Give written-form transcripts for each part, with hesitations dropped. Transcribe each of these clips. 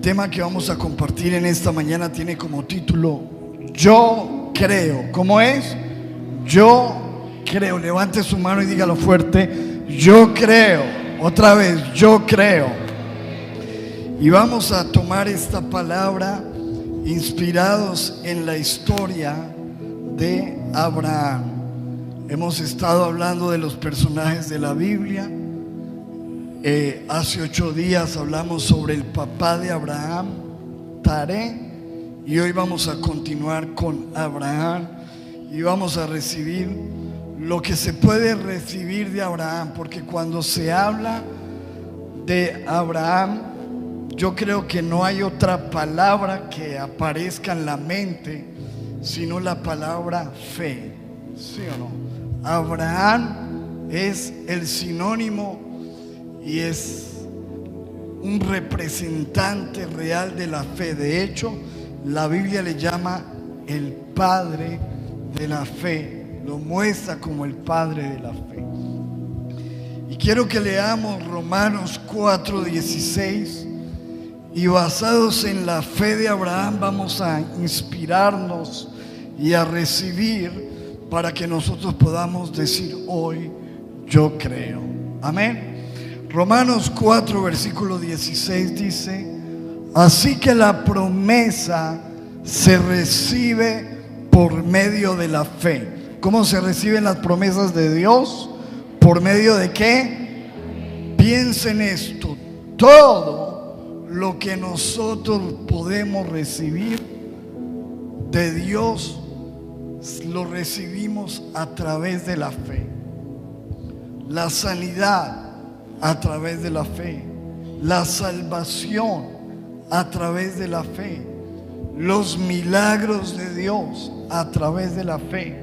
tema que vamos a compartir en esta mañana tiene como título Yo creo. ¿Cómo es? Yo creo. Levante su mano y dígalo fuerte. Yo creo. Otra vez, yo creo. Y vamos a tomar esta palabra inspirados en la historia de Abraham. Hemos estado hablando de los personajes de la Biblia. Hace 8 días hablamos sobre el papá de Abraham, Taré, y hoy vamos a continuar con Abraham y vamos a recibir lo que se puede recibir de Abraham, porque cuando se habla de Abraham, yo creo que no hay otra palabra que aparezca en la mente sino la palabra fe, ¿sí o no? Abraham es el sinónimo y es un representante real de la fe. De hecho, la Biblia le llama el padre de la fe, lo muestra como el padre de la fe. Y quiero que leamos Romanos 4:16, y basados en la fe de Abraham vamos a inspirarnos y a recibir para que nosotros podamos decir hoy, yo creo. Amén. Romanos 4, versículo 16 dice: así que la promesa se recibe por medio de la fe. ¿Cómo se reciben las promesas de Dios? ¿Por medio de qué? Piensen esto: todo lo que nosotros podemos recibir de Dios lo recibimos a través de la fe. La sanidad a través de la fe, la salvación a través de la fe, los milagros de Dios a través de la fe,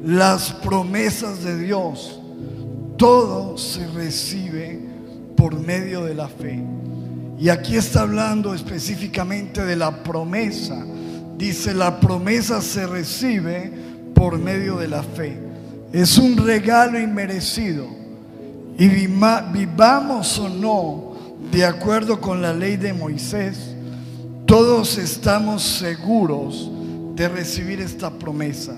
las promesas de Dios, todo se recibe por medio de la fe. Y aquí está hablando específicamente de la promesa. Dice: la promesa se recibe por medio de la fe. Es un regalo inmerecido. Y vivamos o no de acuerdo con la ley de Moisés, todos estamos seguros de recibir esta promesa.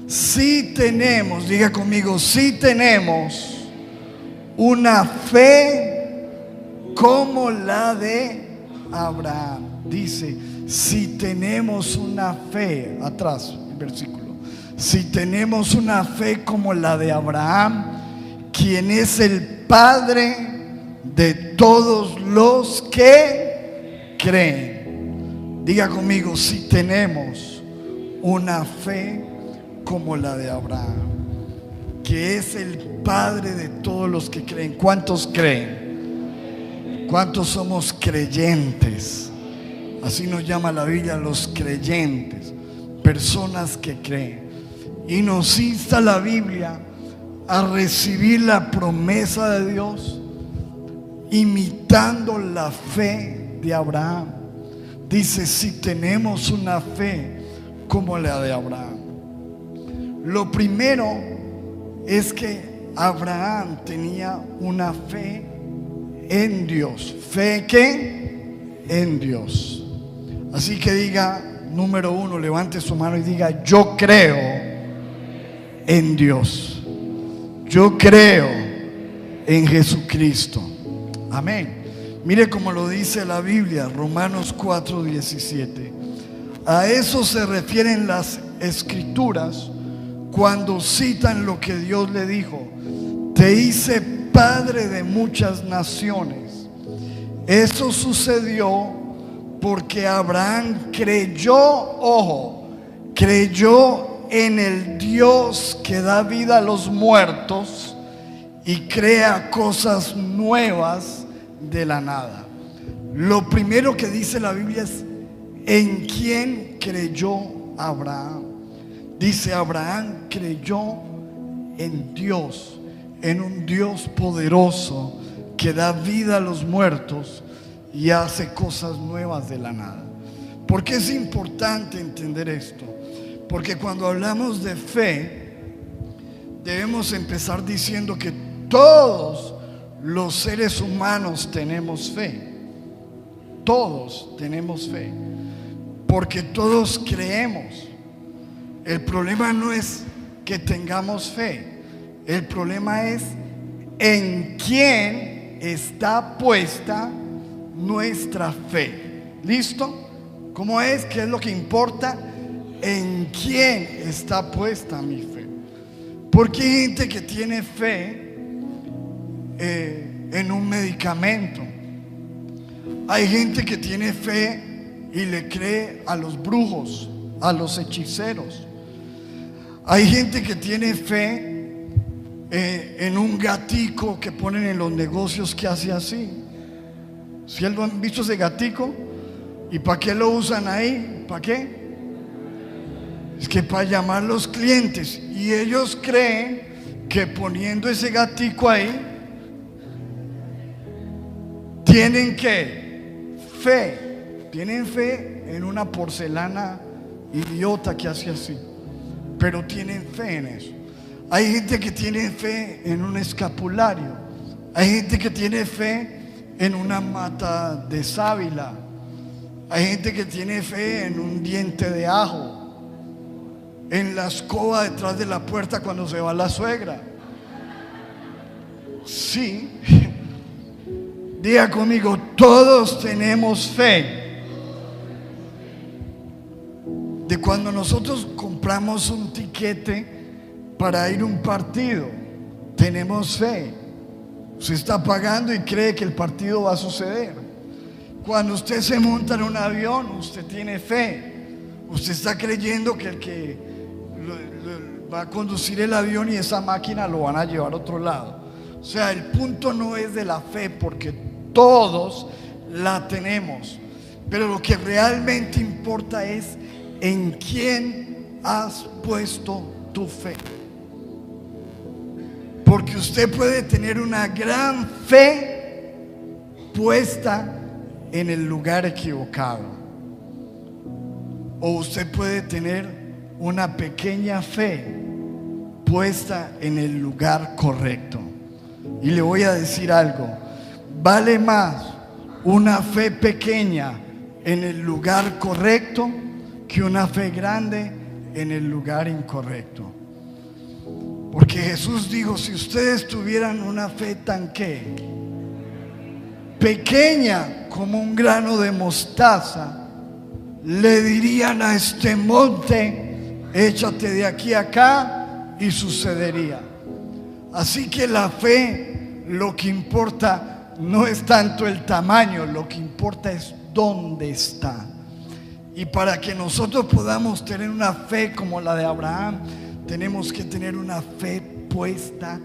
Si tenemos, diga conmigo, si tenemos una fe como la de Abraham. Dice, si tenemos una fe, atrás el versículo, si tenemos una fe como la de Abraham, quien es el padre de todos los que creen. Diga conmigo, si tenemos una fe como la de Abraham, que es el padre de todos los que creen. ¿Cuántos creen? ¿Cuántos somos creyentes? Así nos llama la Biblia, los creyentes, personas que creen. Y nos insta la Biblia a recibir la promesa de Dios imitando la fe de Abraham. Dice, si tenemos una fe como la de Abraham. Lo primero es que Abraham tenía una fe en Dios. ¿Fe qué? En Dios. Así que diga, número 1, levante su mano y diga, yo creo en Dios. Yo creo en Jesucristo. Amén. Mire cómo lo dice la Biblia, Romanos 4:17. A eso se refieren las escrituras cuando citan lo que Dios le dijo: te hice padre de muchas naciones. Eso sucedió porque Abraham creyó, ojo, creyó en el Dios que da vida a los muertos y crea cosas nuevas de la nada. Lo primero que dice la Biblia es en quién creyó Abraham. Dice, Abraham creyó en Dios, en un Dios poderoso que da vida a los muertos y hace cosas nuevas de la nada. ¿Por qué es importante entender esto? Porque cuando hablamos de fe, debemos empezar diciendo que todos los seres humanos tenemos fe. todos tenemos fe, porque todos creemos. El problema no es que tengamos fe, el problema es en quién está puesta nuestra fe. ¿Listo? ¿Cómo es? ¿Qué es lo que importa? ¿En quién está puesta mi fe? Porque hay gente que tiene fe en un medicamento. Hay gente que tiene fe y le cree a los brujos, a los hechiceros. Hay gente que tiene fe en un gatico que ponen en los negocios que hace así. ¿Sí han visto ese gatico? ¿Y para qué lo usan ahí? ¿Para qué? Es que para llamar a los clientes. Y ellos creen que poniendo ese gatico ahí tienen ¿qué? Fe. Tienen fe en una porcelana idiota que hace así, pero tienen fe en eso. Hay gente que tiene fe en un escapulario. Hay gente que tiene fe en una mata de sábila. Hay gente que tiene fe en un diente de ajo, en la escoba detrás de la puerta cuando se va la suegra. Sí. Diga conmigo, todos tenemos fe. De cuando nosotros compramos un tiquete para ir a un partido, tenemos fe. Usted está pagando y cree que el partido va a suceder. Cuando usted se monta en un avión, usted tiene fe. Usted está creyendo que el que va a conducir el avión y esa máquina lo van a llevar a otro lado. O sea, el punto no es de la fe, porque todos la tenemos, pero lo que realmente importa es en quién has puesto tu fe. Porque usted puede tener una gran fe puesta en el lugar equivocado, o usted puede tener una pequeña fe puesta en el lugar correcto. Y le voy a decir algo: vale más una fe pequeña en el lugar correcto que una fe grande en el lugar incorrecto. Porque Jesús dijo: si ustedes tuvieran una fe tan pequeña como un grano de mostaza, le dirían a este monte: échate de aquí a acá, y sucedería. Así que la fe, lo que importa no es tanto el tamaño, lo que importa es dónde está. Y para que nosotros podamos tener una fe como la de Abraham, tenemos que tener una fe puesta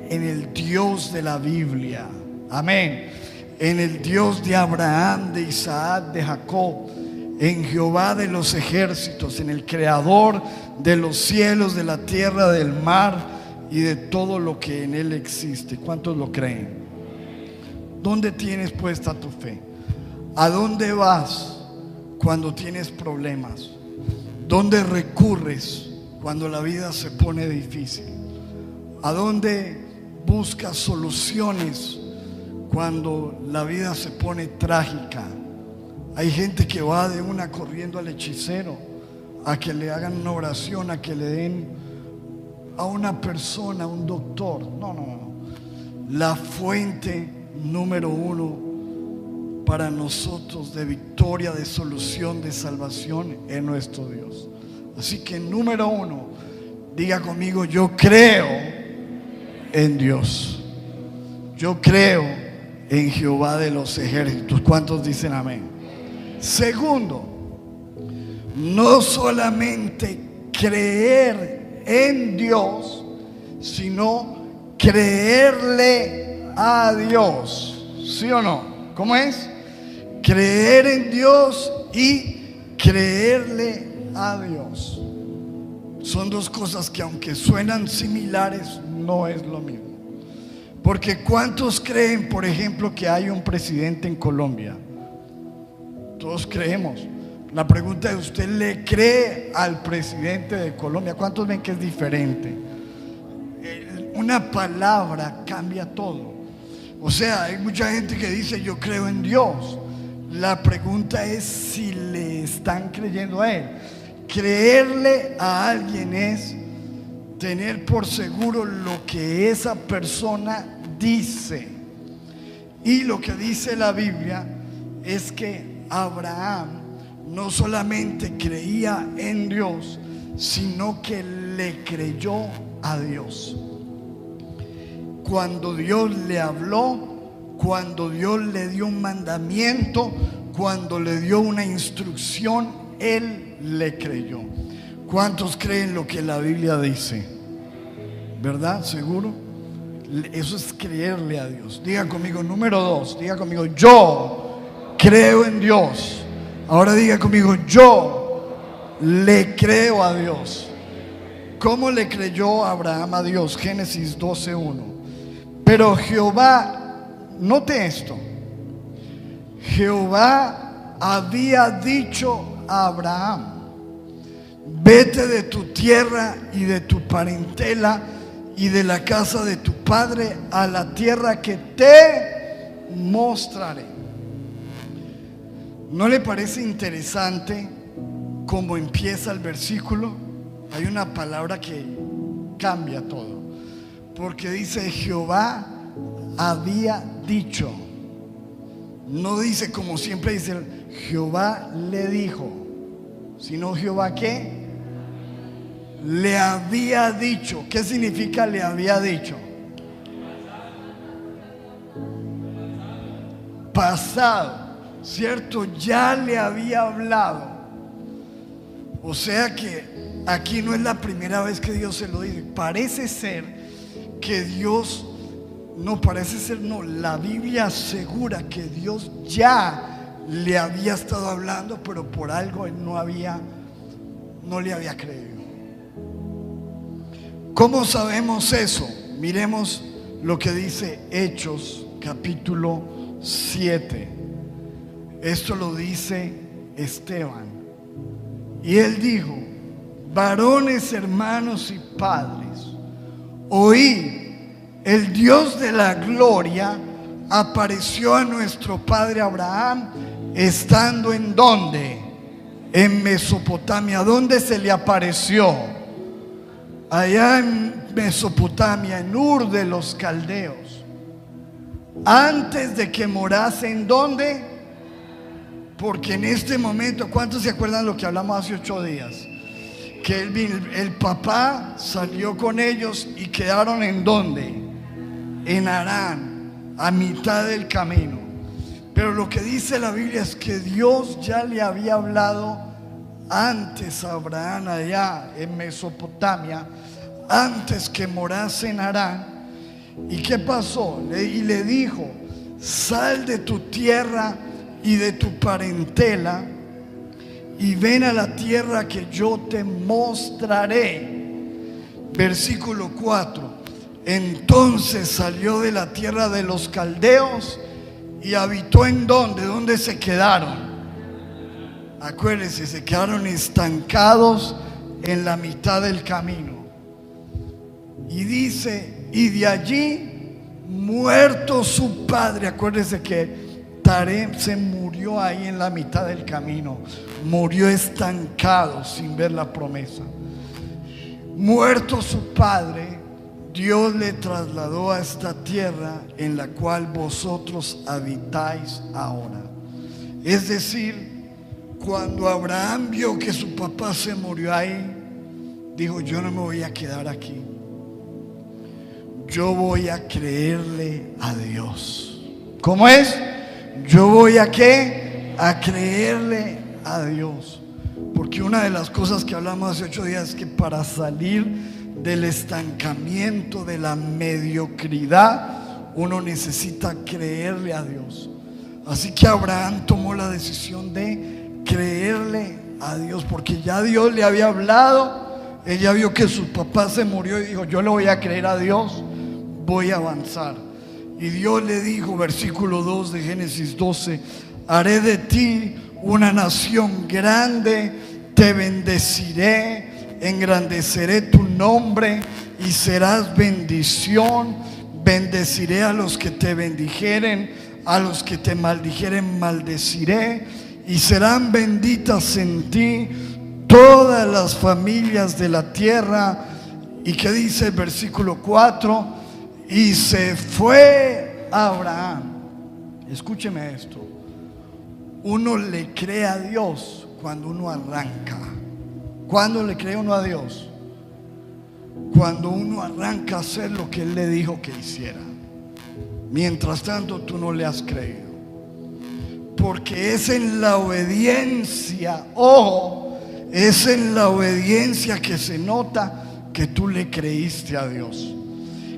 en el Dios de la Biblia. Amén. En el Dios de Abraham, de Isaac, de Jacob, en Jehová de los ejércitos, en el creador de los cielos, de la tierra, del mar y de todo lo que en él existe. ¿Cuántos lo creen? ¿Dónde tienes puesta tu fe? ¿A dónde vas cuando tienes problemas? ¿Dónde recurres cuando la vida se pone difícil? ¿A dónde buscas soluciones cuando la vida se pone trágica? Hay gente que va de una corriendo al hechicero a que le hagan una oración, a que le den a una persona, a un doctor. No. La fuente número uno para nosotros de victoria, de solución, de salvación es nuestro Dios. Así que número uno, diga conmigo: yo creo en Dios. Yo creo en Jehová de los ejércitos. ¿Cuántos dicen amén? Segundo, no solamente creer en Dios, sino creerle a Dios. ¿Sí o no? ¿Cómo es? Creer en Dios y creerle a Dios. Son dos cosas que, aunque suenan similares, no es lo mismo. Porque ¿cuántos creen, por ejemplo, que hay un presidente en Colombia? Todos creemos. La pregunta es: ¿usted le cree al presidente de Colombia? ¿Cuántos ven que es diferente? Una palabra cambia todo. O sea, hay mucha gente que dice: yo creo en Dios, La pregunta es si le están creyendo a Él. Creerle a alguien es tener por seguro lo que esa persona dice. Y lo que dice la Biblia es que Abraham no solamente creía en Dios, sino que le creyó a Dios. Cuando Dios le habló, cuando Dios le dio un mandamiento, cuando le dio una instrucción, él le creyó. ¿Cuántos creen lo que la Biblia dice? ¿Verdad? ¿Seguro? Eso es creerle a Dios. Diga conmigo, número 2, diga conmigo, yo creo en Dios. Ahora diga conmigo, yo le creo a Dios. ¿Cómo le creyó Abraham a Dios? Génesis 12:1. Pero Jehová, note esto, Jehová había dicho a Abraham: vete de tu tierra y de tu parentela y de la casa de tu padre a la tierra que te mostraré. ¿No le parece interesante cómo empieza el versículo? Hay una palabra que cambia todo, porque dice Jehová había dicho. No dice como siempre dice Jehová le dijo, sino Jehová ¿qué? Le había dicho. ¿Qué significa le había dicho? Pasado, ¿cierto? Ya le había hablado. O sea que aquí no es la primera vez que Dios se lo dice. Parece ser que Dios, no parece ser, no, la Biblia asegura que Dios ya le había estado hablando, pero por algo él no le había creído. ¿Cómo sabemos eso? Miremos lo que dice Hechos capítulo 7. Esto lo dice Esteban. Y él dijo: varones, hermanos y padres, oíd, el Dios de la gloria apareció a nuestro padre Abraham estando ¿en dónde? En Mesopotamia. ¿Dónde se le apareció? Allá en Mesopotamia, en Ur de los Caldeos, antes de que morase ¿en dónde? Porque en este momento, ¿cuántos se acuerdan lo que hablamos hace 8 días? Que el papá salió con ellos y quedaron ¿en dónde? En Harán, a mitad del camino. Pero lo que dice la Biblia es que Dios ya le había hablado antes a Abraham allá en Mesopotamia, antes que morase en Harán. ¿Y qué pasó? Y le dijo: sal de tu tierra y de tu parentela y ven a la tierra que yo te mostraré. Versículo 4. Entonces salió de la tierra de los caldeos y habitó ¿en dónde? ¿Dónde se quedaron? Acuérdense, se quedaron estancados en la mitad del camino. Y dice: y de allí, muerto su padre. Acuérdense que Taré se murió ahí en la mitad del camino, murió estancado sin ver la promesa. Muerto su padre, Dios le trasladó a esta tierra en la cual vosotros habitáis ahora. Es decir, cuando Abraham vio que su papá se murió ahí, dijo: yo no me voy a quedar aquí, yo voy a creerle a Dios. ¿Cómo es? Yo voy a ¿qué? A creerle a Dios. Porque una de las cosas que hablamos hace 8 días es que para salir del estancamiento, de la mediocridad, uno necesita creerle a Dios. Así que Abraham tomó la decisión de creerle a Dios, porque ya Dios le había hablado. Ella vio que su papá se murió y dijo: yo le voy a creer a Dios, voy a avanzar. Y Dios le dijo, versículo 2 de Génesis 12: haré de ti una nación grande, te bendeciré, engrandeceré tu nombre y serás bendición. Bendeciré a los que te bendijeren, a los que te maldijeren maldeciré, y serán benditas en ti todas las familias de la tierra. ¿Y qué dice el versículo 4? Y se fue Abraham. Escúcheme esto. Uno le cree a Dios cuando uno arranca. ¿Cuándo le cree uno a Dios? Cuando uno arranca a hacer lo que Él le dijo que hiciera. Mientras tanto, tú no le has creído. Porque es en la obediencia, ojo, es en la obediencia que se nota que tú le creíste a Dios.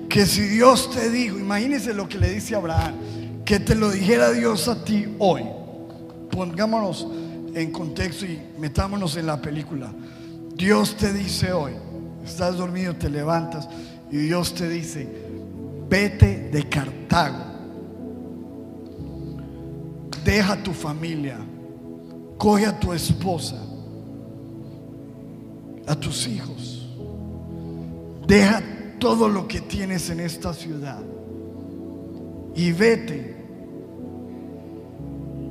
Que si Dios te dijo, imagínese lo que le dice a Abraham, que te lo dijera Dios a ti hoy. Pongámonos en contexto y metámonos en la película. Dios te dice hoy, estás dormido, te levantas y Dios te dice: vete de Cartago, deja tu familia, coge a tu esposa, a tus hijos, deja todo lo que tienes en esta ciudad y vete.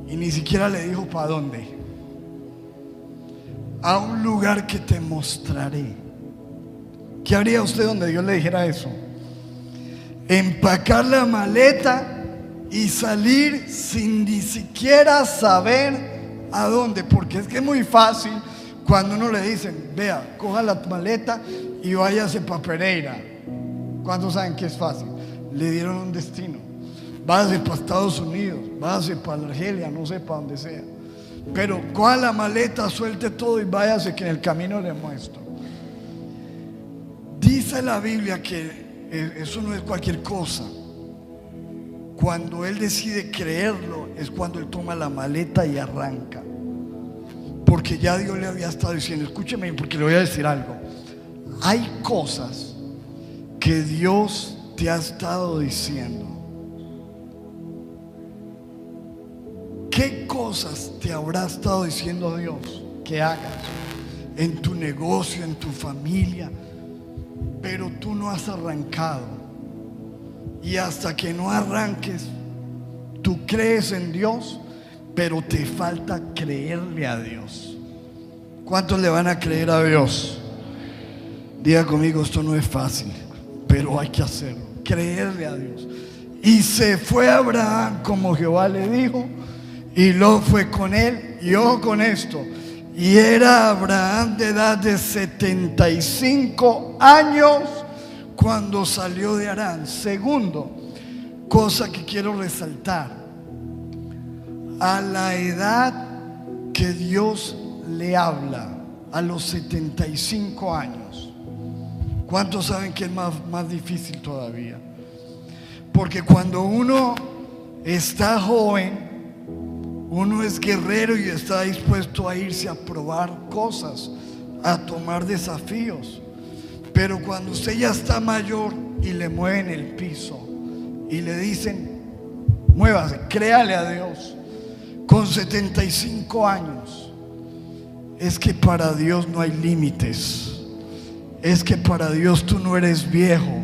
Y ni siquiera le dijo para dónde. A un lugar que te mostraré. ¿Qué haría usted donde Dios le dijera eso? Empacar la maleta y salir sin ni siquiera saber a dónde. Porque es que es muy fácil cuando uno le dicen: vea, coja la maleta y váyase para Pereira. ¿Cuántos saben que es fácil? Le dieron un destino. Váyase para Estados Unidos, váyase para Argelia, no sé, para donde sea. Pero coja la maleta, suelte todo y váyase, que en el camino le muestro. Dice la Biblia que eso no es cualquier cosa. Cuando Él decide creerlo es cuando Él toma la maleta y arranca. Porque ya Dios le había estado diciendo, escúcheme porque le voy a decir algo. Hay cosas que Dios te ha estado diciendo. ¿Qué cosas te habrá estado diciendo Dios que hagas en tu negocio, en tu familia? Pero tú no has arrancado. Y hasta que no arranques, tú crees en Dios, pero te falta creerle a Dios. ¿Cuántos le van a creer a Dios? Diga conmigo, esto no es fácil, pero hay que hacerlo, creerle a Dios. Y se fue Abraham como Jehová le dijo, y Lot fue con él. Y ojo con esto, y era Abraham de edad de 75 años cuando salió de Harán. Segundo, cosa que quiero resaltar: a la edad que Dios le habla, a los 75 años. ¿Cuántos saben que es más difícil todavía? Porque cuando uno está joven, uno es guerrero y está dispuesto a irse a probar cosas, a tomar desafíos. Pero cuando usted ya está mayor y le mueven el piso y le dicen: muévase, créale a Dios, con 75 años, es que para Dios no hay límites. Es que para Dios tú no eres viejo.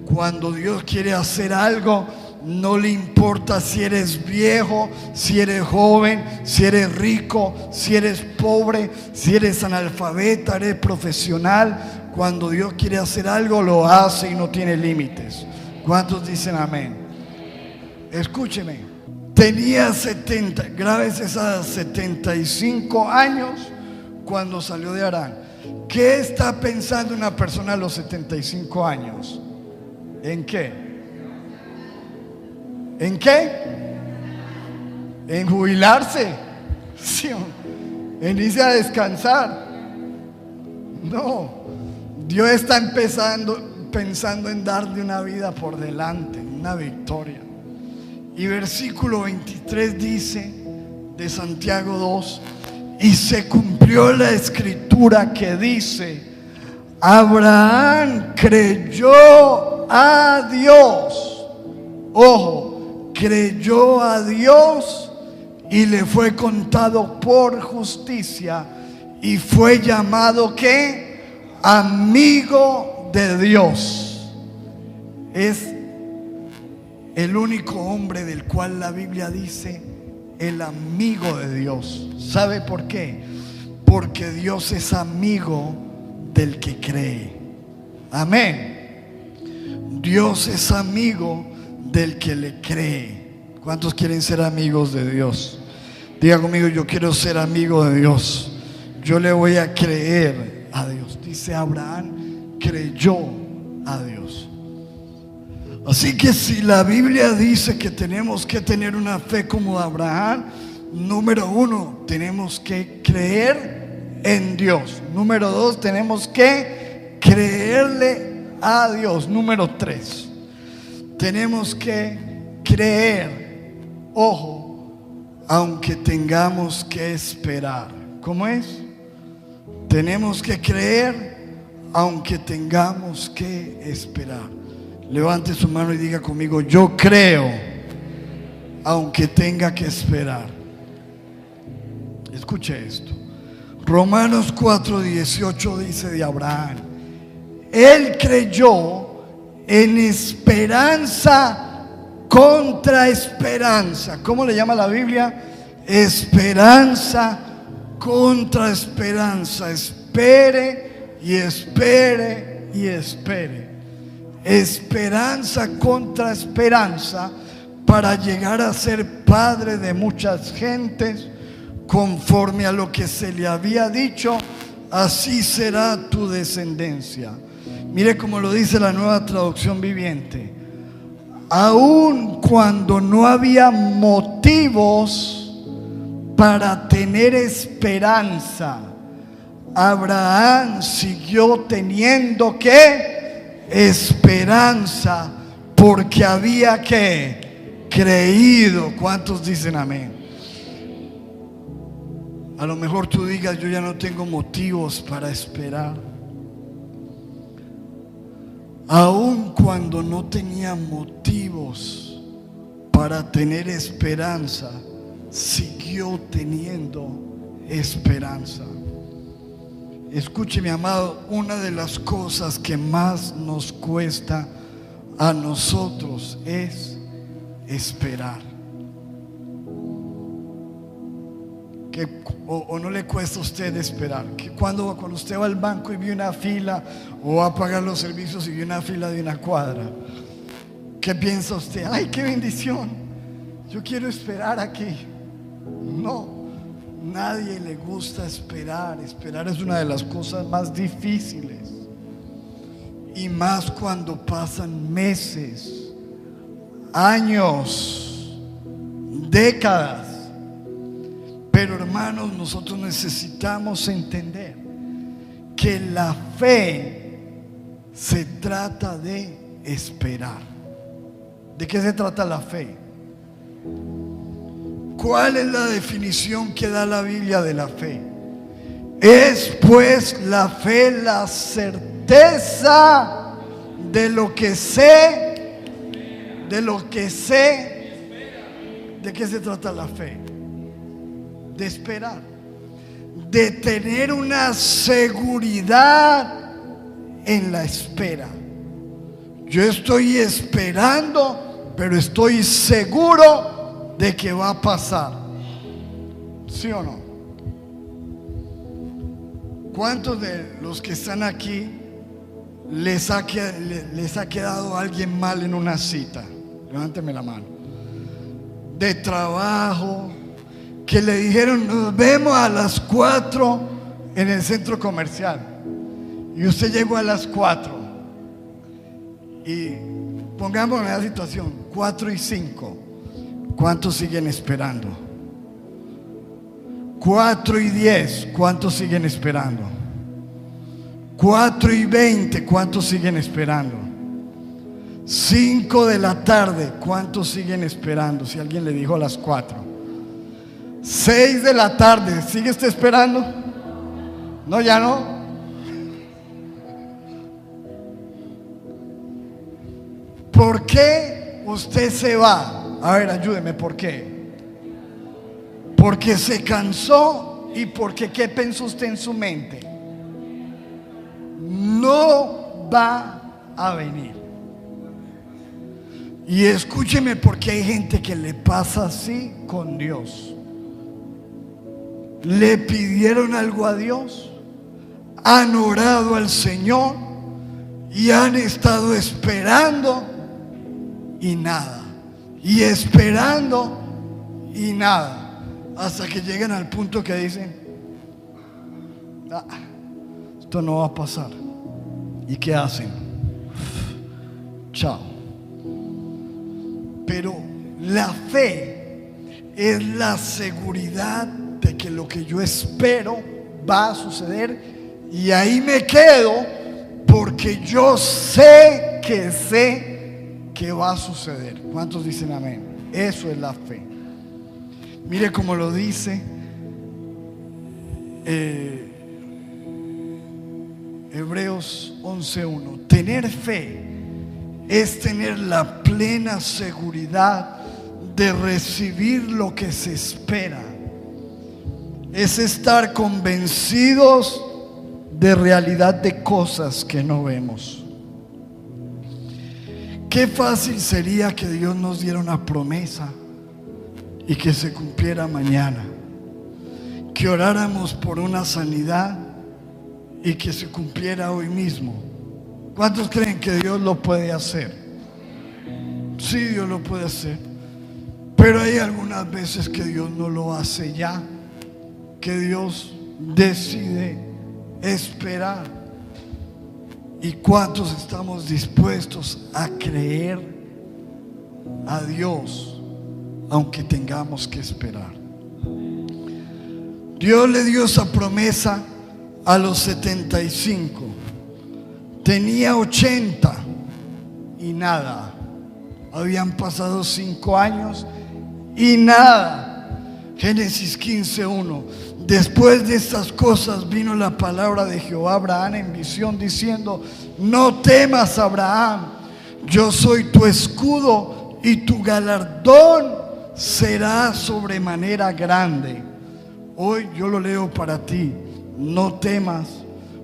Cuando Dios quiere hacer algo, no le importa si eres viejo, si eres joven, si eres rico, si eres pobre, si eres analfabeta, eres profesional. Cuando Dios quiere hacer algo, lo hace y no tiene límites. ¿Cuántos dicen amén? Escúcheme, tenía 70, graves esas 75 años cuando salió de Harán. ¿Qué está pensando una persona a los 75 años? ¿En qué? ¿En qué? ¿En jubilarse? Sí, en irse a descansar. No, Dios está pensando en darle una vida por delante, una victoria. Y versículo 23 dice de Santiago 2: y se cumplió la escritura que dice: Abraham creyó a Dios. Ojo, creyó a Dios y le fue contado por justicia y fue llamado ¿qué? Amigo de Dios. el único hombre del cual la Biblia dice el amigo de Dios. ¿Sabe por qué? Porque Dios es amigo del que cree. Amén. Dios es amigo del que le cree. ¿Cuántos quieren ser amigos de Dios? Diga conmigo: yo quiero ser amigo de Dios. Yo le voy a creer a Dios. Dice Abraham creyó a Dios. Así que si la Biblia dice que tenemos que tener una fe como Abraham, número uno, tenemos que creer en Dios. Número dos, tenemos que creerle a Dios. Número tres, tenemos que creer, ojo, aunque tengamos que esperar. ¿Cómo es? Tenemos que creer aunque tengamos que esperar. Levante su mano y diga conmigo: yo creo aunque tenga que esperar. Escuche esto. Romanos 4:18 dice de Abraham: él creyó en esperanza contra esperanza. ¿Cómo le llama la Biblia? Esperanza contra esperanza. Espere y espere y espere. Esperanza contra esperanza, para llegar a ser padre de muchas gentes, conforme a lo que se le había dicho: así será tu descendencia. Mire cómo lo dice la Nueva Traducción Viviente: aun cuando no había motivos para tener esperanza, Abraham siguió teniendo que esperanza, porque había que creído. ¿Cuántos dicen amén? A lo mejor tú digas: yo ya no tengo motivos para esperar. Aun cuando no tenía motivos para tener esperanza, siguió teniendo esperanza. Escuche, mi amado, una de las cosas que más nos cuesta a nosotros es esperar. O no le cuesta a usted esperar. Que cuando usted va al banco y ve una fila, o va a pagar los servicios y ve una fila de una cuadra, ¿qué piensa usted? ¡Ay, qué bendición! Yo quiero esperar aquí. No. Nadie le gusta esperar. Esperar es una de las cosas más difíciles, y más cuando pasan meses, años, décadas. Pero hermanos, nosotros necesitamos entender que la fe se trata de esperar. ¿De qué se trata la fe? ¿Cuál es la definición que da la Biblia de la fe? Es pues la fe la certeza de lo que sé, ¿de qué se trata la fe? De esperar, de tener una seguridad en la espera. Yo estoy esperando, pero estoy seguro de que va a pasar. ¿Sí o no? ¿Cuántos de los que están aquí les ha quedado alguien mal en una cita? Levánteme la mano. De trabajo, que le dijeron: nos vemos a las 4 en el centro comercial, y usted llegó a las 4, y pongamos en la situación 4:05. ¿Cuántos siguen esperando? 4:10. ¿Cuántos siguen esperando? 4:20. ¿Cuántos siguen esperando? 5 de la tarde. ¿Cuántos siguen esperando? Si alguien le dijo a las 4. 6 de la tarde. ¿Sigue usted esperando? No, ya no. ¿Por qué usted se va? A ver, ayúdeme, ¿por qué? Porque se cansó, y porque ¿qué pensó usted en su mente? No va a venir. Y escúcheme, porque hay gente que le pasa así con Dios. Le pidieron algo a Dios, han orado al Señor y han estado esperando y nada, y esperando y nada, hasta que llegan al punto que dicen: esto no va a pasar. ¿Y qué hacen? Chao. Pero la fe es la seguridad de que lo que yo espero va a suceder, y ahí me quedo porque yo sé que va a suceder. ¿Cuántos dicen amén? Eso es la fe. Mire cómo lo dice Hebreos 11:1. Tener fe es tener la plena seguridad de recibir lo que se espera. Es estar convencidos de realidad de cosas que no vemos. Qué fácil sería que Dios nos diera una promesa y que se cumpliera mañana. Que oráramos por una sanidad y que se cumpliera hoy mismo. ¿Cuántos creen que Dios lo puede hacer? Sí, Dios lo puede hacer. Pero hay algunas veces que Dios no lo hace ya, que Dios decide esperar. ¿Y cuántos estamos dispuestos a creer a Dios aunque tengamos que esperar? Dios le dio esa promesa a los 75. Tenía 80 y nada. Habían pasado 5 años y nada. Génesis 15:1. Después de estas cosas vino la palabra de Jehová a Abraham en visión diciendo: no temas, Abraham, yo soy tu escudo y tu galardón será sobremanera grande. Hoy yo lo leo para ti: no temas,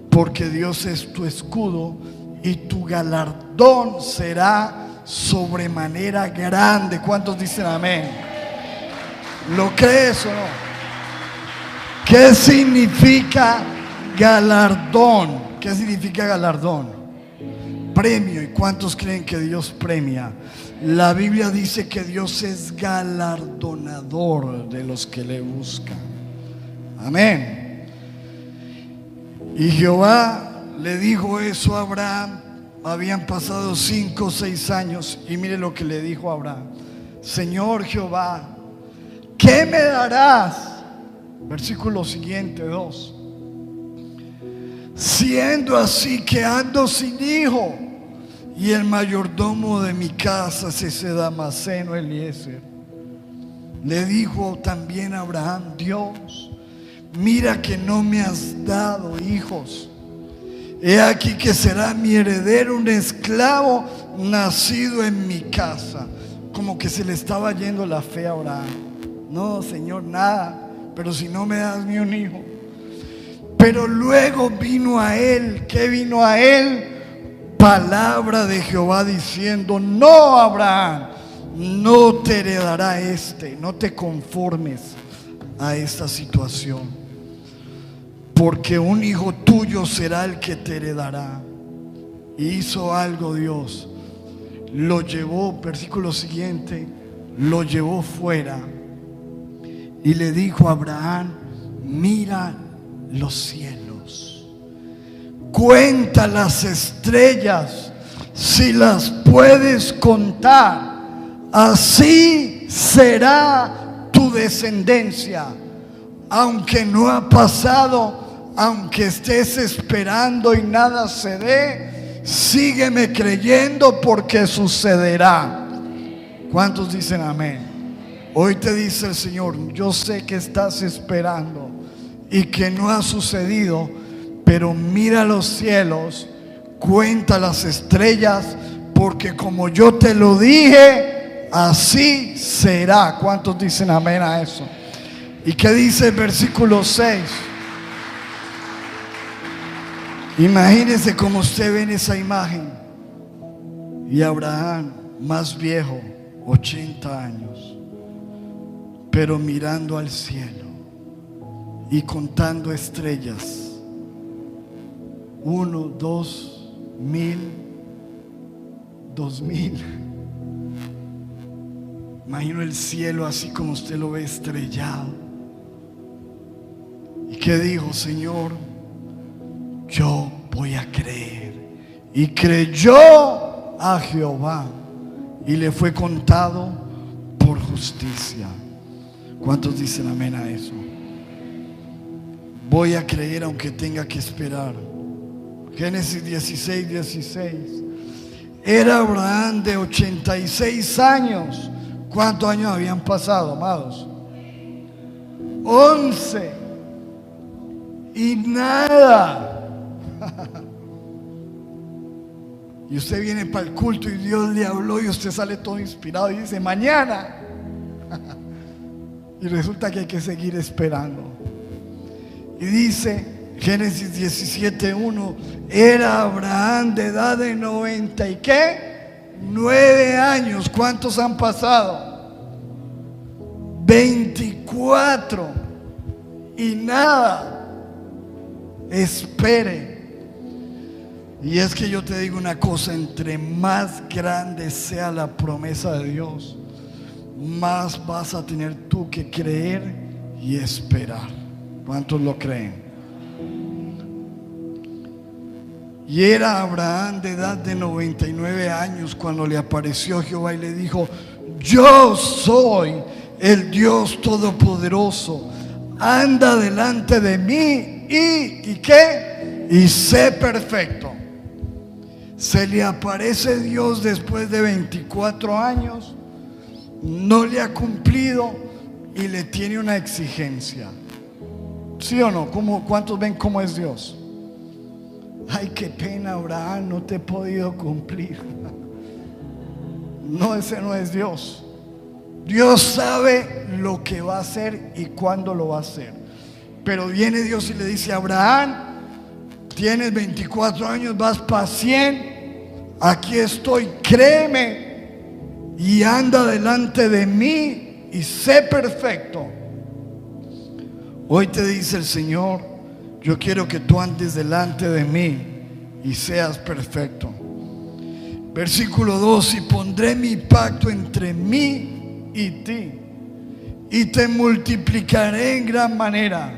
porque Dios es tu escudo y tu galardón será sobremanera grande. ¿Cuántos dicen amén? ¿Lo crees o no? ¿Qué significa galardón? ¿Qué significa galardón? Premio. ¿Y cuántos creen que Dios premia? La Biblia dice que Dios es galardonador de los que le buscan. Amén. Y Jehová le dijo eso a Abraham. Habían pasado 5 o 6 años y mire lo que le dijo a Abraham: Señor Jehová, ¿qué me darás? Versículo siguiente, 2. Siendo así que ando sin hijo y el mayordomo de mi casa es ese Damaseno Eliezer. Le dijo también a Abraham Dios: mira que no me has dado hijos. He aquí que será mi heredero un esclavo nacido en mi casa. Como que se le estaba yendo la fe a Abraham. No, Señor, nada. Pero si no me das ni un hijo. Pero luego vino a él. ¿Qué vino a él? Palabra de Jehová diciendo: no, Abraham, no te heredará no te conformes a esta situación, porque un hijo tuyo será el que te heredará. Y hizo algo Dios. Lo llevó, versículo siguiente, lo llevó fuera. Y le dijo a Abraham: mira los cielos, cuenta las estrellas, si las puedes contar, así será tu descendencia. Aunque no ha pasado, aunque estés esperando y nada se dé, sígueme creyendo porque sucederá. ¿Cuántos dicen amén? Hoy te dice el Señor: yo sé que estás esperando y que no ha sucedido, pero mira los cielos, cuenta las estrellas, porque como yo te lo dije, así será. ¿Cuántos dicen amén a eso? ¿Y qué dice el versículo 6? Imagínese cómo usted ve en esa imagen. Y Abraham más viejo, 80 años, pero mirando al cielo y contando estrellas, 1, 2, 1000, 2000. Imagino el cielo así como usted lo ve, estrellado. ¿Y qué dijo? Señor, yo voy a creer. Y creyó a Jehová y le fue contado por justicia. ¿Cuántos dicen amén a eso? Voy a creer aunque tenga que esperar. Génesis 16, 16. Era Abraham de 86 años. ¿Cuántos años habían pasado, amados? 11. Y nada. Y usted viene para el culto y Dios le habló y usted sale todo inspirado y dice mañana. Y resulta que hay que seguir esperando. Y dice Génesis 17:1, era Abraham de edad de 90 y ¿qué? 9 años. ¿Cuántos han pasado? 24. Y nada. Espere. Y es que yo te digo una cosa, entre más grande sea la promesa de Dios, más vas a tener tú que creer y esperar. ¿Cuántos lo creen? Y era Abraham de edad de 99 años cuando le apareció Jehová y le dijo: yo soy el Dios Todopoderoso, anda delante de mí y ¿qué? Y sé perfecto. Se le aparece Dios después de 24 años, no le ha cumplido y le tiene una exigencia. ¿Sí o no? ¿Cuántos ven cómo es Dios? Ay, qué pena, Abraham, no te he podido cumplir. No, ese no es Dios. Dios sabe lo que va a hacer y cuándo lo va a hacer. Pero viene Dios y le dice: Abraham, tienes 24 años, vas para 100. Aquí estoy, créeme y anda delante de mí y sé perfecto. Hoy te dice el Señor: yo quiero que tú andes delante de mí y seas perfecto. Versículo 2: y pondré mi pacto entre mí y ti, y te multiplicaré en gran manera.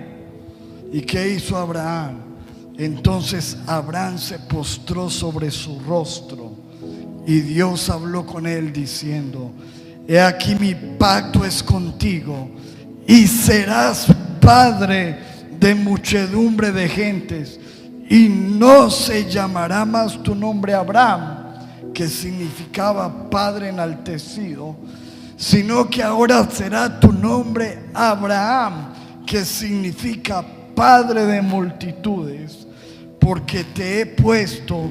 ¿Y qué hizo Abraham? Entonces Abraham se postró sobre su rostro y Dios habló con él diciendo: he aquí mi pacto es contigo y serás padre de muchedumbre de gentes, y no se llamará más tu nombre Abraham, que significaba padre enaltecido, sino que ahora será tu nombre Abraham, que significa padre de multitudes, porque te he puesto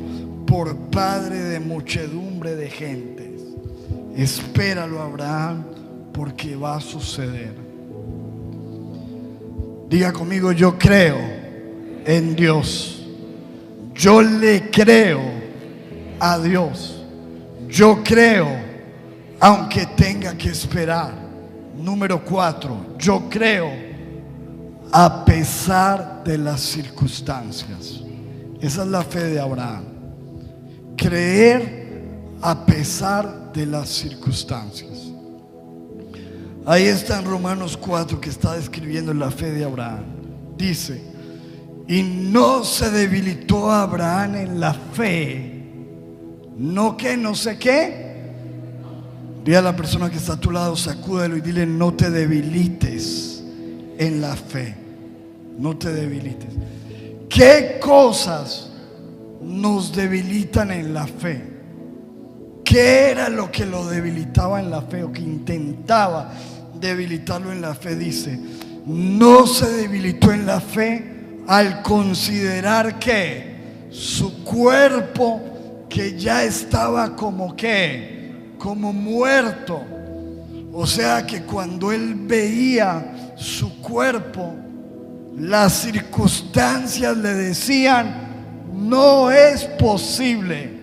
por padre de muchedumbre de gentes. Espéralo, Abraham, porque va a suceder. Diga conmigo: yo creo en Dios. Yo le creo a Dios. Yo creo aunque tenga que esperar. Número 4, yo creo a pesar de las circunstancias. Esa es la fe de Abraham. Creer a pesar de las circunstancias. Ahí está en Romanos 4, que está describiendo la fe de Abraham. Dice: y no se debilitó Abraham en la fe. No que no sé qué. Dile a la persona que está a tu lado, sacúdelo y dile: no te debilites en la fe. No te debilites. ¿Qué cosas nos debilitan en la fe? ¿Qué era lo que lo debilitaba en la fe, o que intentaba debilitarlo en la fe? Dice: no se debilitó en la fe al considerar que su cuerpo, que ya estaba como muerto. O sea que cuando él veía su cuerpo, las circunstancias le decían: no es posible.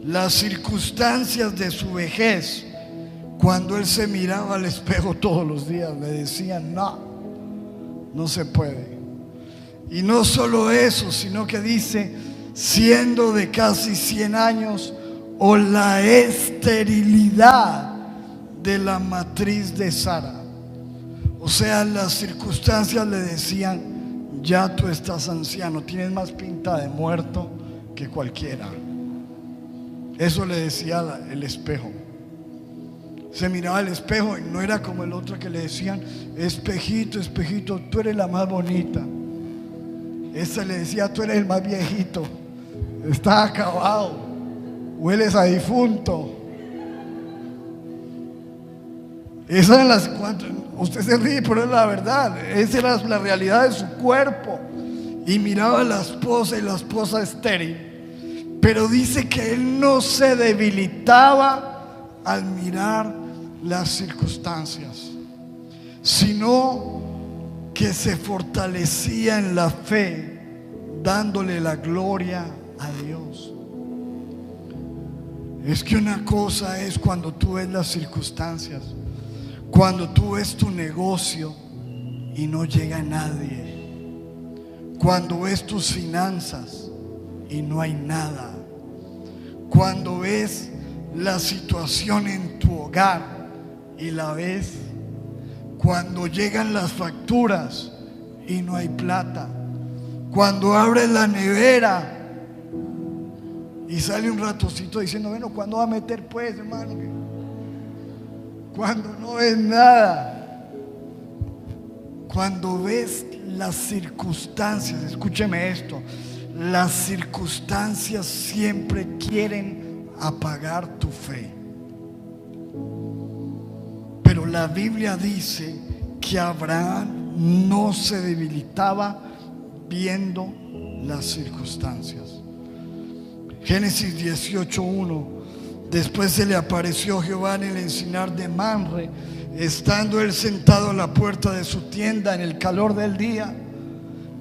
las circunstancias de su vejez, cuando él se miraba al espejo todos los días, le decían: no se puede. Y no solo eso, sino que dice: siendo de casi 100 años, o la esterilidad de la matriz de Sara. O sea, las circunstancias le decían: ya tú estás anciano, tienes más pinta de muerto que cualquiera. Eso le decía el espejo. Se miraba al espejo y no era como el otro que le decían: espejito, espejito, tú eres la más bonita. Esta le decía: tú eres el más viejito, estás acabado, hueles a difunto. Esas eran las cuatro. Usted se ríe, pero es la verdad. Esa era la realidad de su cuerpo. Y miraba a la esposa, y la esposa estéril. Pero dice que él no se debilitaba al mirar las circunstancias, sino que se fortalecía en la fe, dándole la gloria a Dios. Es que una cosa es cuando tú ves las circunstancias, cuando tú ves tu negocio y no llega nadie, cuando ves tus finanzas y no hay nada, cuando ves la situación en tu hogar y la ves, cuando llegan las facturas y no hay plata, cuando abres la nevera y sale un ratoncito diciendo: bueno, ¿cuándo va a meter pues, hermano? Cuando no ves nada, cuando ves las circunstancias, escúcheme esto, las circunstancias siempre quieren apagar tu fe. Pero la Biblia dice que Abraham no se debilitaba viendo las circunstancias. Génesis 18:1. Después se le apareció Jehová en el encinar de Mamre, estando él sentado a la puerta de su tienda en el calor del día.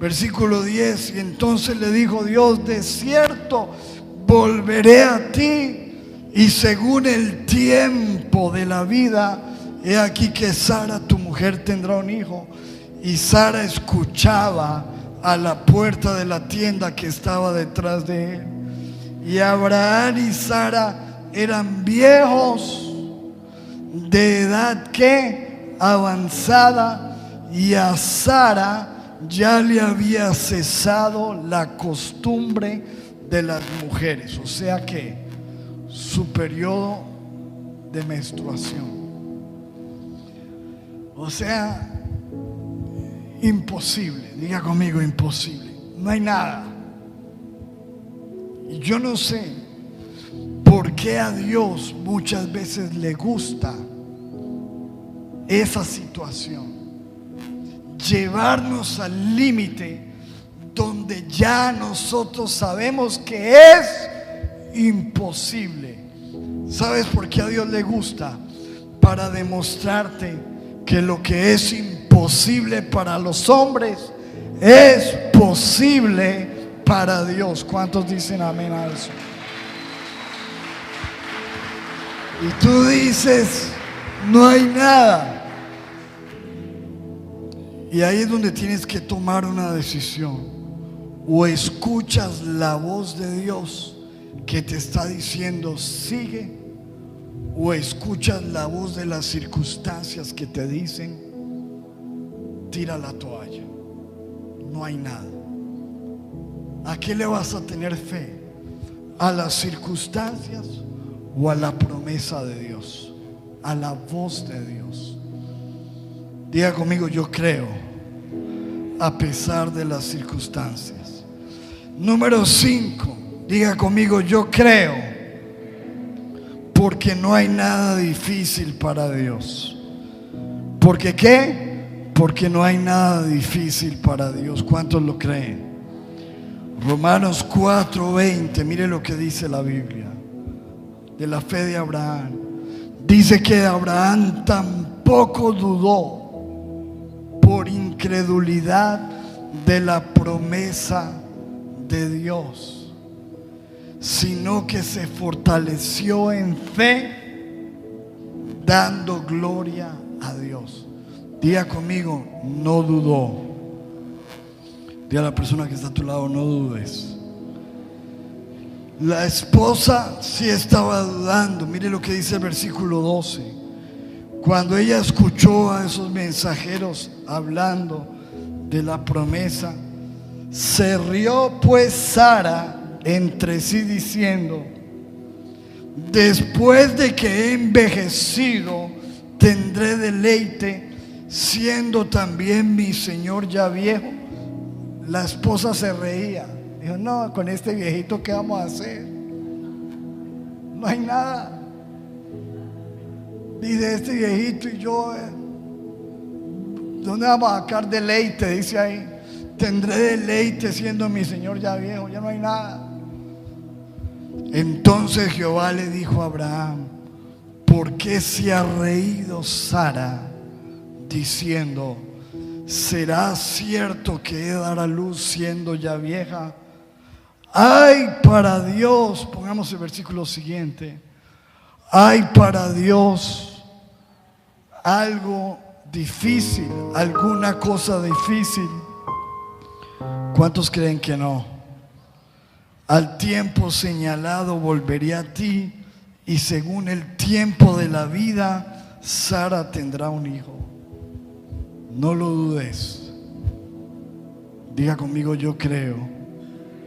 Versículo 10. Y entonces le dijo Dios: de cierto volveré a ti, y según el tiempo de la vida, he aquí que Sara tu mujer tendrá un hijo. Y Sara escuchaba a la puerta de la tienda que estaba detrás de él. Y Abraham y Sara eran viejos de edad que avanzada, y a Sara ya le había cesado la costumbre de las mujeres, o sea que su periodo de menstruación. O sea, imposible. Diga conmigo: imposible. No hay nada. Y yo no sé por qué a Dios muchas veces le gusta esa situación, llevarnos al límite donde ya nosotros sabemos que es imposible. ¿Sabes por qué a Dios le gusta? Para demostrarte que lo que es imposible para los hombres es posible para Dios. ¿Cuántos dicen amén a eso? Y tú dices: no hay nada. Y ahí es donde tienes que tomar una decisión. O escuchas la voz de Dios que te está diciendo: sigue, o escuchas la voz de las circunstancias que te dicen: tira la toalla, no hay nada. ¿A qué le vas a tener fe? ¿A las circunstancias o a la promesa de Dios? A la voz de Dios. Diga conmigo: yo creo a pesar de las circunstancias. Número 5. Diga conmigo: yo creo porque no hay nada difícil para Dios. ¿Por qué qué? Porque no hay nada difícil para Dios. ¿Cuántos lo creen? Romanos 4:20. Mire lo que dice la Biblia de la fe de Abraham. Dice que Abraham tampoco dudó por incredulidad de la promesa de Dios, sino que se fortaleció en fe, dando gloria a Dios. Diga conmigo, no dudó. Diga a la persona que está a tu lado, no dudes. La esposa sí estaba dudando. Mire lo que dice el versículo 12. Cuando ella escuchó a esos mensajeros hablando de la promesa, se rió pues Sara entre sí diciendo: después de que he envejecido, tendré deleite, siendo también mi señor ya viejo. La esposa se reía. Dijo: no, con este viejito, ¿qué vamos a hacer? No hay nada. Dice: este viejito y yo, ¿dónde vamos a sacar deleite? Dice ahí: tendré deleite siendo mi señor ya viejo. Ya no hay nada. Entonces Jehová le dijo a Abraham: ¿por qué se ha reído Sara diciendo: ¿será cierto que he de dar a luz siendo ya vieja? Hay para Dios, pongamos el versículo siguiente, hay para Dios algo difícil, alguna cosa difícil. ¿Cuántos creen que no? Al tiempo señalado volveré a ti, y según el tiempo de la vida, Sara tendrá un hijo. No lo dudes. Diga conmigo: yo creo,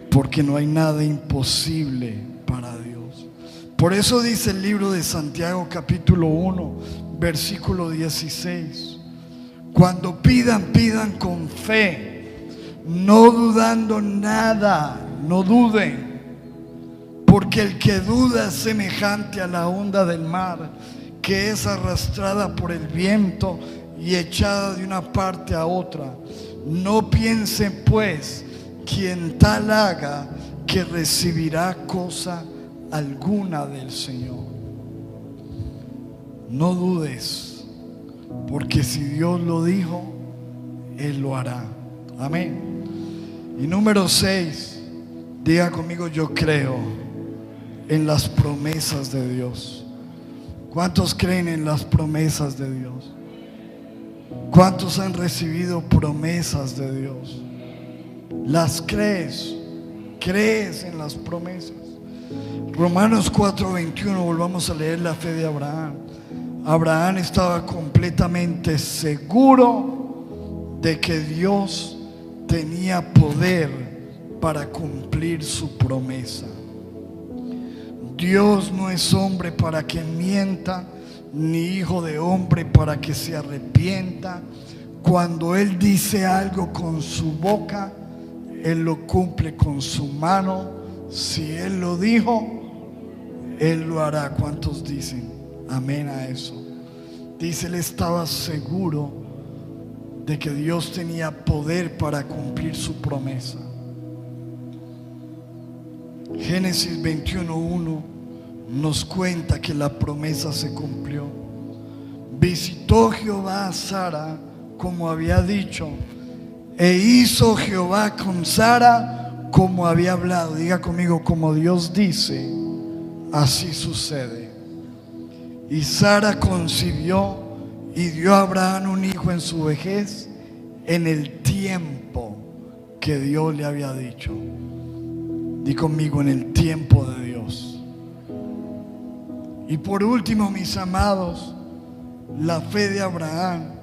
porque no hay nada imposible para Dios. Por eso dice el libro de Santiago capítulo 1 versículo 16: cuando pidan, pidan con fe, no dudando nada. No duden, porque el que duda es semejante a la onda del mar, que es arrastrada por el viento y echada de una parte a otra. No piense pues quien tal haga que recibirá cosa alguna del Señor. No dudes, porque si Dios lo dijo, Él lo hará. Amén. Y número 6, diga conmigo: yo creo en las promesas de Dios. ¿Cuántos creen en las promesas de Dios? ¿Cuántos han recibido promesas de Dios? ¿Las crees? ¿Crees en las promesas? Romanos 4:21, volvamos a leer la fe de Abraham. Abraham estaba completamente seguro de que Dios tenía poder para cumplir su promesa. Dios no es hombre para que mienta, ni hijo de hombre para que se arrepienta. Cuando Él dice algo con su boca, Él lo cumple con su mano. Si Él lo dijo, Él lo hará. ¿Cuántos dicen amén a eso? Dice: Él estaba seguro de que Dios tenía poder para cumplir su promesa. Génesis 21:1 nos cuenta que la promesa se cumplió. Visitó Jehová a Sara como había dicho, e hizo Jehová con Sara como había hablado. Diga conmigo: como Dios dice, así sucede. Y Sara concibió y dio a Abraham un hijo en su vejez, en el tiempo que Dios le había dicho. Di conmigo: en el tiempo de Dios. Y por último, mis amados, la fe de Abraham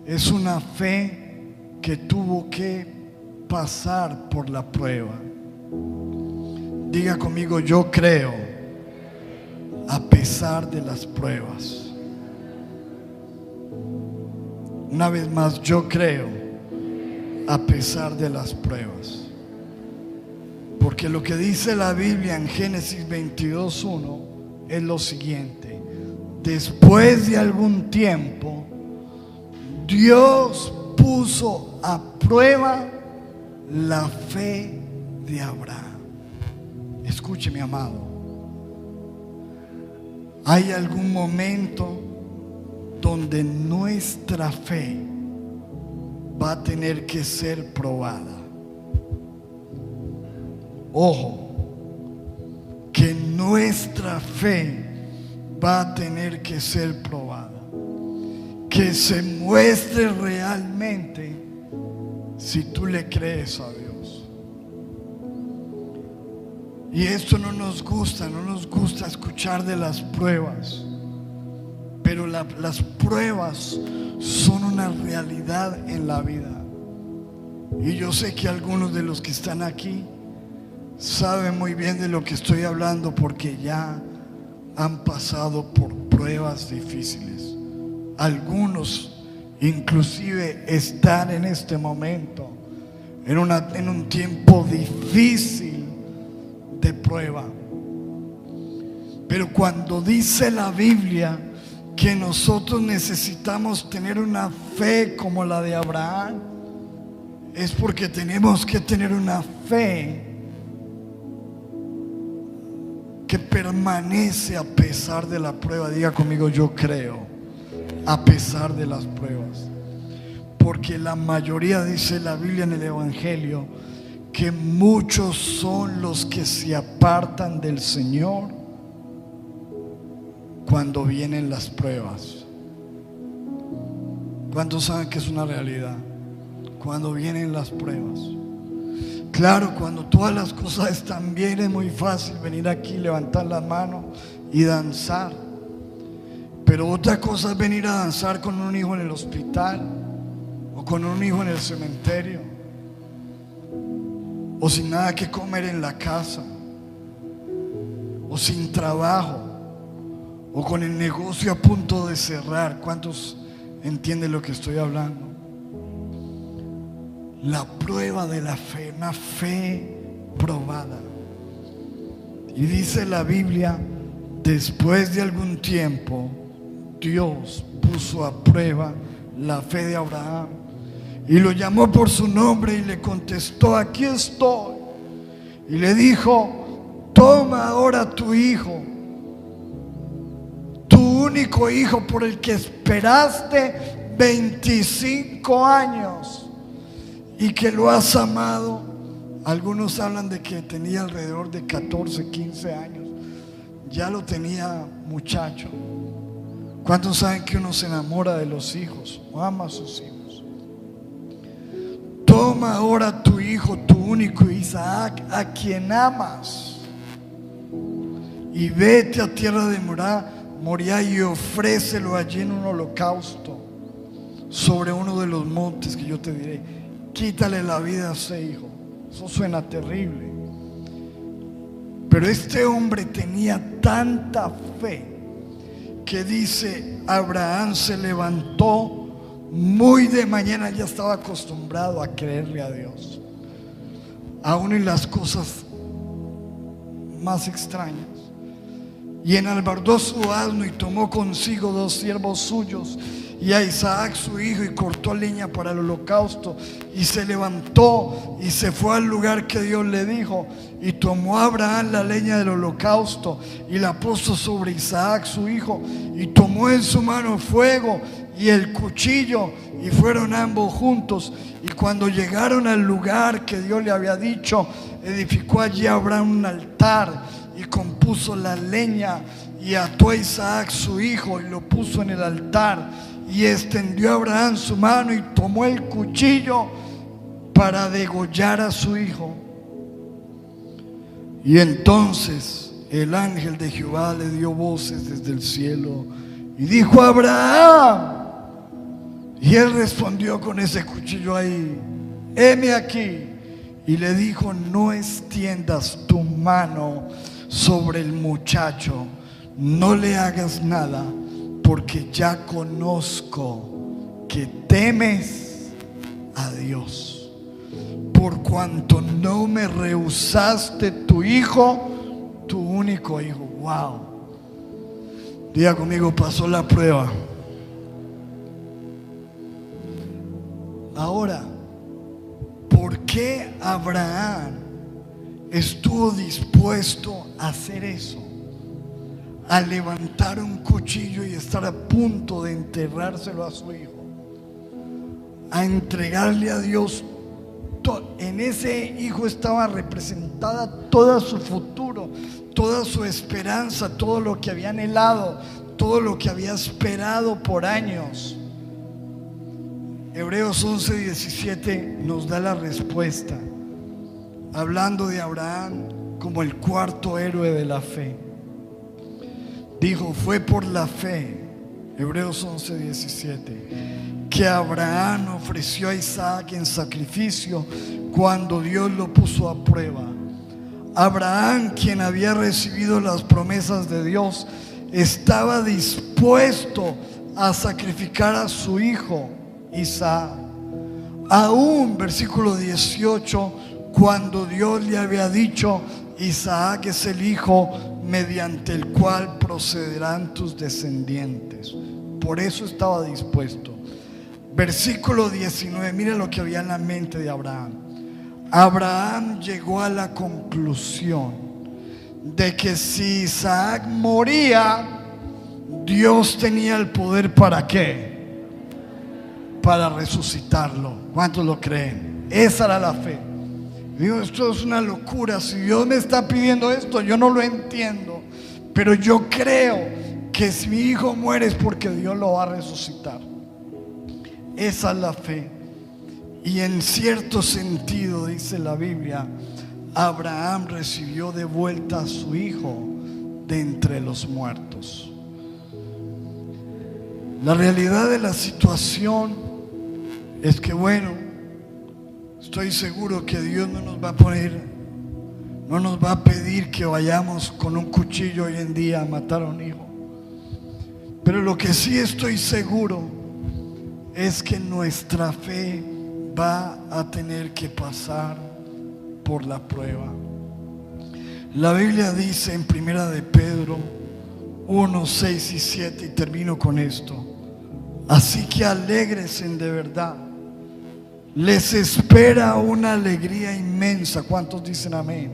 es una fe que tuvo que pasar por la prueba. Diga conmigo: yo creo a pesar de las pruebas. Una vez más, yo creo a pesar de las pruebas. Porque lo que dice la Biblia en Génesis 22:1 es lo siguiente: después de algún tiempo, Dios puso a prueba la fe de Abraham. Escuche, mi amado, hay algún momento donde nuestra fe va a tener que ser probada. Ojo, nuestra fe va a tener que ser probada, que se muestre realmente si tú le crees a Dios. Y esto no nos gusta escuchar de las pruebas, pero las pruebas son una realidad en la vida. Y yo sé que algunos de los que están aquí saben muy bien de lo que estoy hablando, porque ya han pasado por pruebas difíciles. Algunos inclusive están en este momento en un tiempo difícil de prueba. Pero cuando dice la Biblia que nosotros necesitamos tener una fe como la de Abraham, es porque tenemos que tener una fe que permanece a pesar de la prueba. Diga conmigo: yo creo, a pesar de las pruebas. Porque la mayoría, dice la Biblia en el Evangelio, que muchos son los que se apartan del Señor cuando vienen las pruebas. ¿Cuántos saben que es una realidad? Cuando vienen las pruebas. Claro, cuando todas las cosas están bien es muy fácil venir aquí, levantar la mano y danzar. Pero otra cosa es venir a danzar con un hijo en el hospital, o con un hijo en el cementerio, o sin nada que comer en la casa, o sin trabajo, o con el negocio a punto de cerrar. ¿Cuántos entienden lo que estoy hablando? La prueba de la fe, una fe probada. Y dice la Biblia, después de algún tiempo, Dios puso a prueba la fe de Abraham y lo llamó por su nombre y le contestó: aquí estoy. Y le dijo: toma ahora tu hijo, tu único hijo por el que esperaste 25 años y que lo has amado. Algunos hablan de que tenía alrededor de 14, 15 años. Ya lo tenía muchacho. ¿Cuántos saben que uno se enamora de los hijos o ama a sus hijos? Toma ahora tu hijo, tu único Isaac, a quien amas, y vete a tierra de Moriah y ofrécelo allí en un holocausto sobre uno de los montes que yo te diré. Quítale la vida a ese hijo. Eso suena terrible, pero este hombre tenía tanta fe que dice: Abraham se levantó muy de mañana. Ya estaba acostumbrado a creerle a Dios, aún en las cosas más extrañas, y enalbardó su asno y tomó consigo 2 siervos suyos y a Isaac su hijo, y cortó leña para el holocausto, y se levantó y se fue al lugar que Dios le dijo. Y tomó a Abraham la leña del holocausto y la puso sobre Isaac su hijo, y tomó en su mano fuego y el cuchillo, y fueron ambos juntos. Y cuando llegaron al lugar que Dios le había dicho, edificó allí Abraham un altar y compuso la leña, y ató a Isaac su hijo y lo puso en el altar. Y extendió a Abraham su mano y tomó el cuchillo para degollar a su hijo. Y entonces el ángel de Jehová le dio voces desde el cielo y dijo: Abraham. Y él respondió con ese cuchillo ahí: heme aquí. Y le dijo: no extiendas tu mano sobre el muchacho, no le hagas nada, porque ya conozco que temes a Dios, por cuanto no me rehusaste tu hijo, tu único hijo. Wow. Diga conmigo: pasó la prueba. Ahora, ¿por qué Abraham estuvo dispuesto a hacer eso? A levantar un cuchillo y estar a punto de enterrárselo a su hijo, a entregarle a Dios en ese hijo estaba representada toda su futuro, toda su esperanza, todo lo que había anhelado, todo lo que había esperado por años. Hebreos 11:17 nos da la respuesta, hablando de Abraham como el cuarto héroe de la fe. Dijo, fue por la fe, Hebreos 11:17, que Abraham ofreció a Isaac en sacrificio cuando Dios lo puso a prueba. Abraham, quien había recibido las promesas de Dios, estaba dispuesto a sacrificar a su hijo Isaac. Aún, versículo 18, cuando Dios le había dicho, Isaac es el hijo mediante el cual procederán tus descendientes. Por eso estaba dispuesto. Versículo 19, mira lo que había en la mente de Abraham. Abraham llegó a la conclusión de que si Isaac moría, Dios tenía el poder ¿para qué? Para resucitarlo. ¿Cuántos lo creen? Esa era la fe. Digo, esto es una locura. Si Dios me está pidiendo esto, yo no lo entiendo, pero yo creo que si mi hijo muere es porque Dios lo va a resucitar. Esa es la fe. Y en cierto sentido, dice la Biblia, Abraham recibió de vuelta a su hijo de entre los muertos. La realidad de la situación es que, bueno, estoy seguro que Dios no nos va a pedir que vayamos con un cuchillo hoy en día a matar a un hijo. Pero lo que sí estoy seguro es que nuestra fe va a tener que pasar por la prueba. La Biblia dice en Primera de Pedro 1, 6 y 7, y termino con esto: así que alégrese de verdad, les espera una alegría inmensa. ¿Cuántos dicen amén?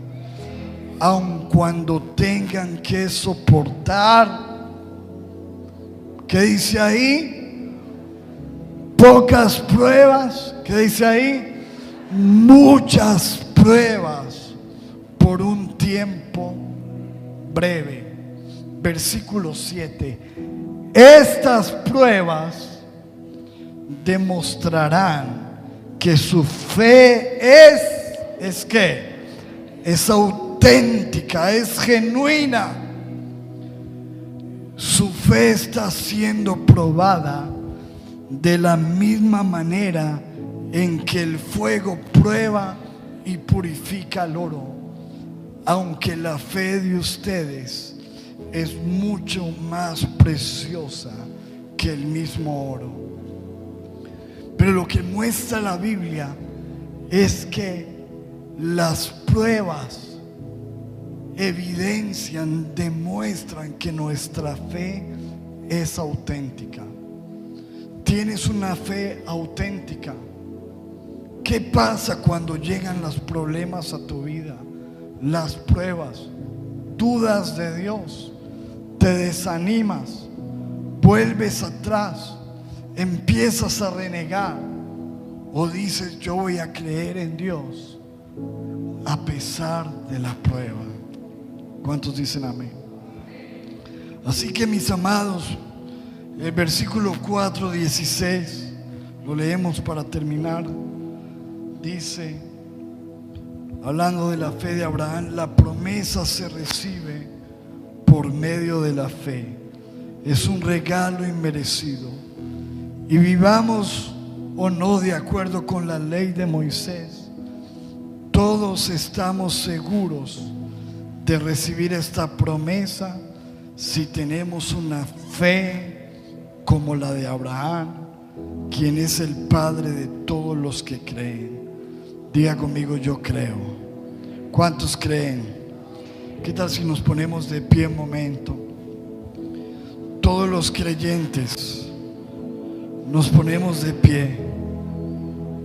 Aun cuando tengan que soportar, ¿qué dice ahí? Pocas pruebas. ¿Qué dice ahí? Muchas pruebas por un tiempo breve. Versículo 7. Estas pruebas demostrarán que su fe es ¿qué? Es auténtica, es genuina. Su fe está siendo probada de la misma manera en que el fuego prueba y purifica el oro, aunque la fe de ustedes es mucho más preciosa que el mismo oro. Pero lo que muestra la Biblia es que las pruebas evidencian, demuestran que nuestra fe es auténtica. Tienes una fe auténtica. ¿Qué pasa cuando llegan los problemas a tu vida? Las pruebas. Dudas de Dios, te desanimas, vuelves atrás, empiezas a renegar, o dices yo voy a creer en Dios a pesar de la prueba. ¿Cuántos dicen amén? Así que, mis amados, el versículo 4:16 lo leemos para terminar. Dice, hablando de la fe de Abraham, la promesa se recibe por medio de la fe. Es un regalo inmerecido. Y vivamos o no de acuerdo con la ley de Moisés, todos estamos seguros de recibir esta promesa si tenemos una fe como la de Abraham, quien es el padre de todos los que creen. Diga conmigo, yo creo. ¿Cuántos creen? ¿Qué tal si nos ponemos de pie un momento? Todos los creyentes nos ponemos de pie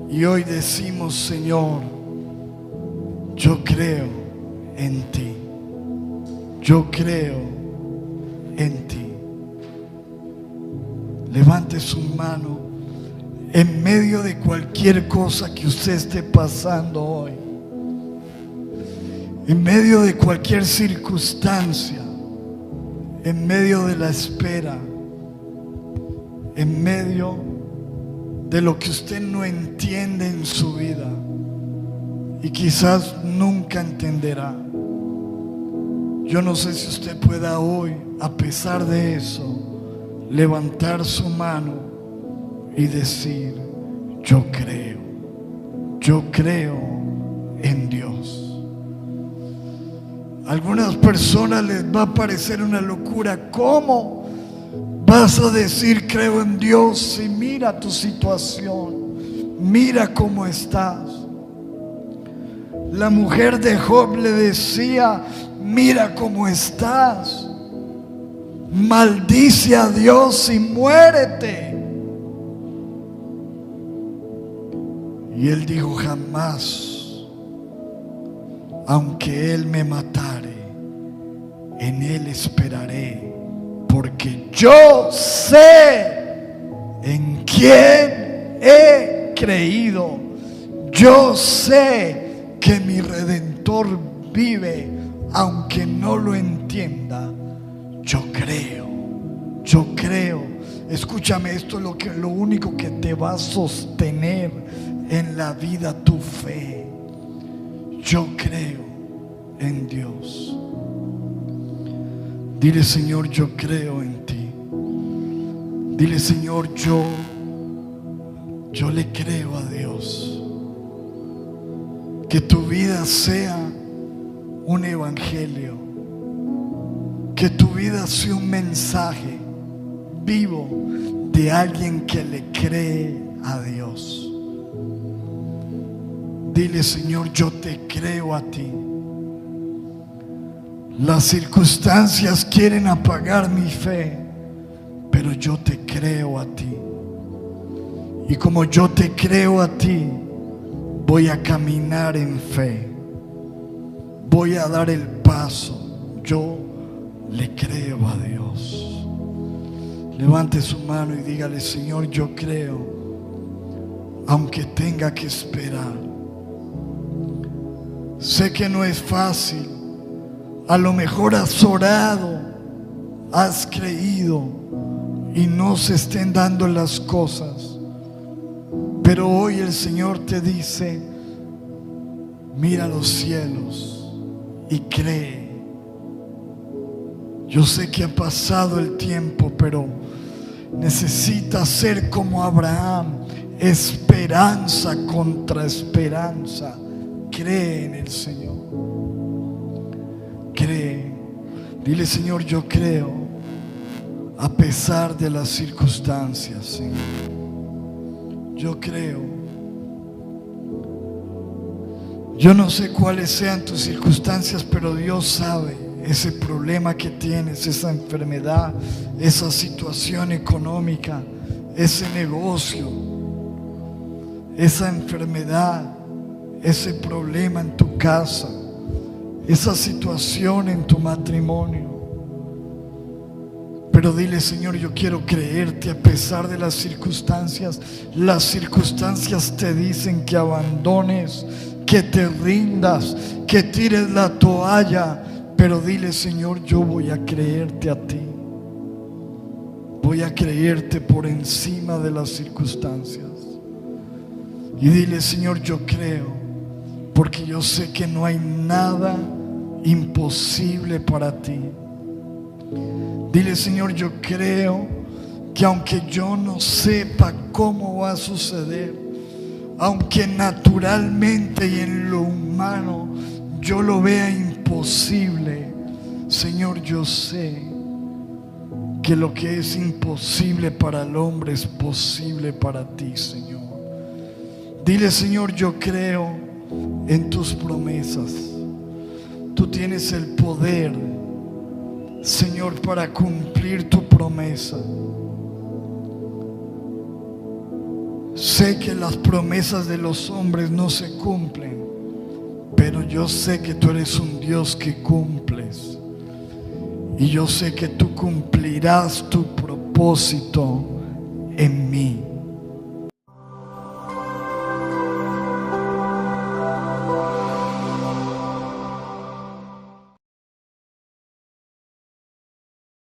y hoy decimos: Señor, yo creo en ti. Yo creo en ti. Levante su mano en medio de cualquier cosa que usted esté pasando hoy, en medio de cualquier circunstancia, en medio de la espera, en medio de lo que usted no entiende en su vida y quizás nunca entenderá. Yo no sé si usted pueda hoy, a pesar de eso, levantar su mano y decir: yo creo en Dios. A algunas personas les va a parecer una locura. ¿Cómo vas a decir creo en Dios si mira tu situación? Mira cómo estás. La mujer de Job le decía: mira cómo estás, maldice a Dios y muérete. Y él dijo: jamás, aunque Él me matare, en Él esperaré, porque yo sé en quién he creído. Yo sé que mi Redentor vive, aunque no lo entienda. Yo creo. Escúchame, esto es lo único que te va a sostener en la vida, tu fe. Yo creo en Dios. Dile: Señor, yo creo en ti. Dile: Señor, yo le creo a Dios. Que tu vida sea un evangelio. Que tu vida sea un mensaje vivo de alguien que le cree a Dios. Dile: Señor, yo te creo a ti. Las circunstancias quieren apagar mi fe, pero yo te creo a ti. Y como yo te creo a ti, voy a caminar en fe. Voy a dar el paso. Yo le creo a Dios. Levante su mano y dígale: Señor, yo creo, aunque tenga que esperar. Sé que no es fácil. A lo mejor has orado, has creído y no se estén dando las cosas. Pero hoy el Señor te dice: mira los cielos y cree. Yo sé que ha pasado el tiempo, pero necesitas ser como Abraham. Esperanza contra esperanza. Cree en el Señor. Cree. Dile: Señor, yo creo a pesar de las circunstancias, Señor. Yo creo. Yo no sé cuáles sean tus circunstancias, pero Dios sabe ese problema que tienes, esa enfermedad, esa situación económica, ese negocio, esa enfermedad, ese problema en tu casa, esa situación en tu matrimonio. Pero dile: Señor, yo quiero creerte a pesar de las circunstancias. Las circunstancias te dicen que abandones, que te rindas, que tires la toalla. Pero dile: Señor, yo voy a creerte a ti. Voy a creerte por encima de las circunstancias. Y dile: Señor, yo creo, porque yo sé que no hay nada imposible para ti. Dile: Señor, yo creo que aunque yo no sepa cómo va a suceder, aunque naturalmente y en lo humano yo lo vea imposible, Señor, yo sé que lo que es imposible para el hombre es posible para ti, Señor. Dile: Señor, yo creo en tus promesas. Tú tienes el poder, Señor, para cumplir tu promesa. Sé que las promesas de los hombres no se cumplen, pero yo sé que tú eres un Dios que cumples. Y yo sé que tú cumplirás tu propósito en mí.